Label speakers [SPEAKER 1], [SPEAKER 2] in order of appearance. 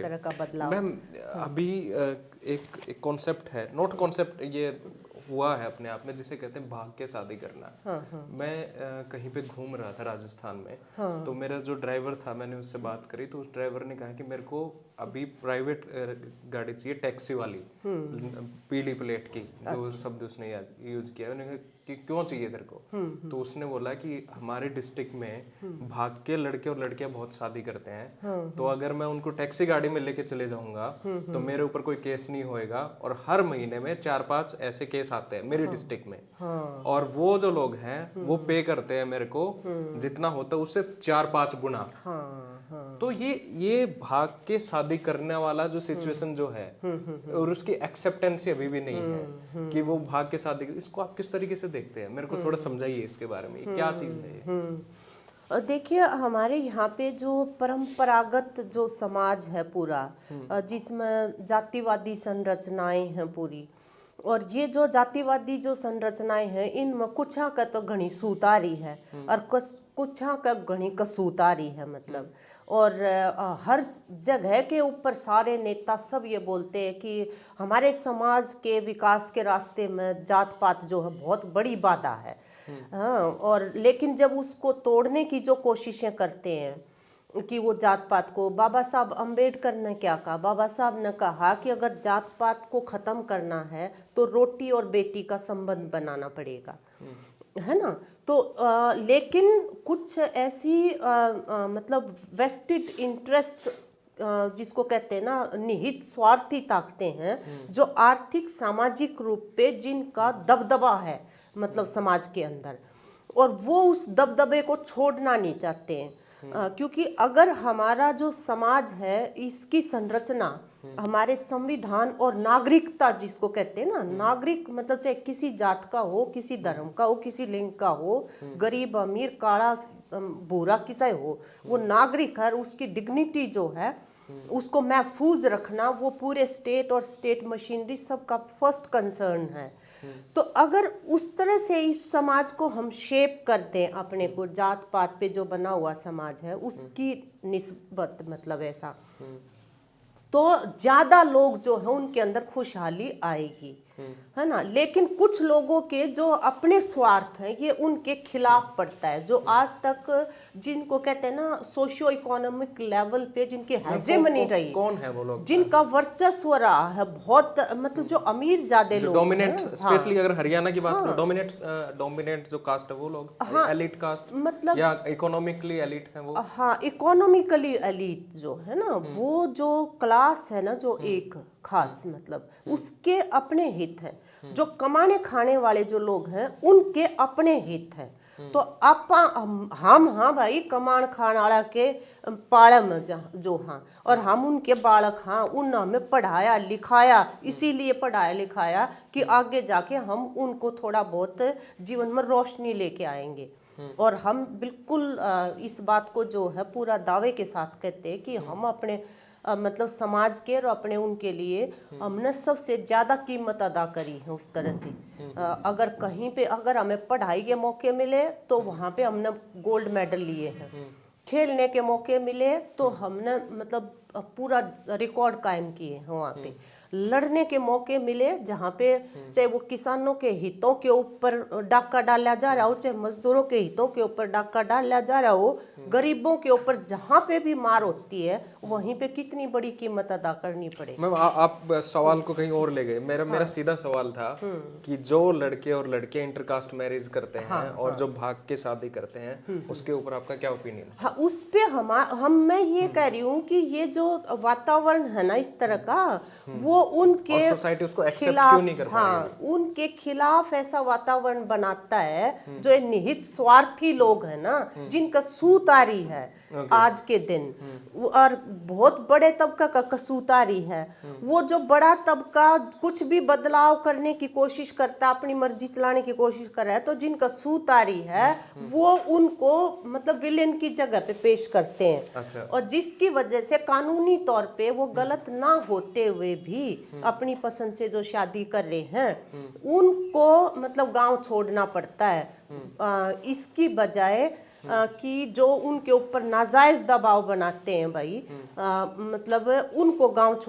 [SPEAKER 1] तरह का बदलाव।
[SPEAKER 2] मैम अभी एक कॉन्सेप्ट है, नॉट कॉन्सेप्ट, ये हुआ है अपने आप में, जिसे कहते हैं भाग के शादी करना। मैं कहीं पे घूम रहा था राजस्थान में, तो मेरा जो ड्राइवर था, मैंने उससे बात करी तो उस ड्राइवर ने कहा कि मेरे को अभी प्राइवेट गाड़ी चाहिए, टैक्सी वाली, पीली प्लेट की, जो शब्द उसने यूज किया। उन्होंने कहा कि क्यों चाहिए तेरे को? तो उसने बोला कि हमारे डिस्ट्रिक्ट में भाग के लड़के और लड़कियां बहुत शादी करते हैं, तो अगर मैं उनको टैक्सी गाड़ी में लेके चले जाऊंगा तो मेरे ऊपर कोई केस नहीं होएगा, और हर महीने में 4-5 ऐसे केस आते हैं मेरे डिस्ट्रिक्ट में, और वो जो लोग हैं वो पे करते हैं मेरे को जितना होता है उससे 4-5 गुना। तो ये भाग के शादी करने वाला जो सिचुएशन जो है और उसकी एक्सेप्टेंसी अभी भी नहीं है कि वो भाग के शादी, इसको आप किस तरीके से देखते हैं? मेरे को थोड़ा समझाइए इसके बारे में, क्या चीज है ये?
[SPEAKER 1] देखिए, हमारे यहाँ पे जो परंपरागत जो समाज है पूरा, जिसमें जातिवादी संरचनाएं हैं पूरी, और ये जो जातिवादी जो संरचनाएं हैं इनमें कुछ का तो घनी सूतारी है और कुछ का घनी कसूतारी है, मतलब। और हर जगह के ऊपर सारे नेता सब ये बोलते हैं कि हमारे समाज के विकास के रास्ते में जात पात जो है बहुत बड़ी बाधा है। हाँ, और लेकिन जब उसको तोड़ने की जो कोशिशें करते हैं कि वो जात पात को, बाबा साहब अम्बेडकर ने क्या कहा? बाबा साहब ने कहा कि अगर जात पात को ख़त्म करना है तो रोटी और बेटी का संबंध बनाना पड़ेगा, है ना? तो लेकिन कुछ ऐसी मतलब वेस्टेड इंटरेस्ट, जिसको कहते हैं ना, निहित स्वार्थी ताकतें हैं जो आर्थिक सामाजिक रूप पे जिनका दबदबा है, मतलब समाज के अंदर, और वो उस दबदबे को छोड़ना नहीं चाहते हैं। क्योंकि अगर हमारा जो समाज है इसकी संरचना हमारे संविधान और नागरिकता, जिसको कहते हैं ना, नागरिक मतलब चाहे किसी जात का हो, किसी धर्म का हो, किसी लिंग का हो, गरीब अमीर, काला भूरा, किसा हो, वो नागरिक है। उसकी डिग्निटी जो है उसको महफूज रखना वो पूरे स्टेट और स्टेट मशीनरी सबका फर्स्ट कंसर्न है। तो अगर उस तरह से इस समाज को हम शेप कर दें, अपने को जात पात पे जो बना हुआ समाज है उसकी निस्बत, मतलब ऐसा, तो ज्यादा लोग जो है उनके अंदर खुशहाली आएगी, है ना? लेकिन कुछ लोगों के जो अपने स्वार्थ हैं ये उनके खिलाफ पड़ता है, जो आज तक जिनको कहते हैं ना सोशियो इकोनॉमिक लेवल पे जिनकी हेजेमनी रही,
[SPEAKER 2] कौन है वो लोग
[SPEAKER 1] जिनका वर्चस्व रहा है बहुत, मतलब जो अमीर ज्यादा लोग
[SPEAKER 2] डोमिनेट, स्पेशली अगर हरियाणा की बात करो, डोमिनेट जो कास्ट है वो लोग, एलिट कास्ट,
[SPEAKER 1] मतलब
[SPEAKER 2] या इकोनॉमिकली एलिट है वो।
[SPEAKER 1] हाँ, इकोनॉमिकली एलिट जो है ना, वो जो क्लास है ना, जो एक खास, मतलब उसके अपने हित हैं। जो कमाने खाने वाले जो लोग हैं उनके अपने हित हैं। तो आप हम हाँ भाई, कमान खान वाला के पालम जो हाँ, और हम उनके बालक हाँ, उन हमें पढ़ाया लिखाया, इसीलिए पढ़ाया लिखाया कि आगे जाके हम उनको थोड़ा बहुत जीवन में रोशनी लेके आएंगे। और हम बिल्कुल इस बात को जो है पूरा दावे के साथ कहते हैं कि हम अपने मतलब समाज के और अपने उनके लिए हमने सबसे ज्यादा कीमत अदा करी है उस तरह से। अगर कहीं पे अगर हमें पढ़ाई के मौके मिले तो वहाँ पे हमने गोल्ड मेडल लिए हैं, खेलने के मौके मिले तो हमने मतलब पूरा रिकॉर्ड कायम किए हैं वहाँ पे, लड़ने के मौके मिले जहाँ पे चाहे वो किसानों के हितों के ऊपर डाका डाला जा रहा हो, चाहे मजदूरों के हितों के ऊपर डाका डाला जा रहा हो, गरीबों के ऊपर जहाँ पे भी मार होती है वहीं पे कितनी बड़ी कीमत अदा करनी पड़े।
[SPEAKER 2] मैम आप सवाल को कहीं और ले गए। मेरा सीधा सवाल था कि जो लड़के और लड़के इंटरकास्ट मैरिज करते हैं और जो भाग के शादी करते हैं उसके ऊपर आपका क्या ओपिनियन है?
[SPEAKER 1] हाँ, उस पे मैं ये कह रही हूँ कि ये जो वातावरण है ना इस तरह का, वो उनके
[SPEAKER 2] और सोसाइटी उसको एक्सेप्ट
[SPEAKER 1] खिलाफ,
[SPEAKER 2] क्यों नहीं कर पा रही?
[SPEAKER 1] हाँ, उनके खिलाफ ऐसा वातावरण बनाता है जो ये निहित स्वार्थी लोग हैं ना, जिनका सूतारी है आज के दिन, और बहुत बड़े तबका का कसूतारी है। वो जो बड़ा तबका कुछ भी बदलाव करने की कोशिश करता है, अपनी मर्जी चलाने की कोशिश कर रहा है, तो जिनका सूतारी है वो उनको मतलब विलेन की जगह पे पेश करते हैं।
[SPEAKER 2] अच्छा।
[SPEAKER 1] और जिसकी वजह से कानूनी तौर पे वो गलत ना होते हुए भी अपनी पसंद से जो शादी कर रहे हैं उनको मतलब गांव छोड़ना पड़ता है। इसकी बजाय कि जो उनके ऊपर नाजायज दबाव बनाते हैं भाई, मतलब उनको गांव छोड़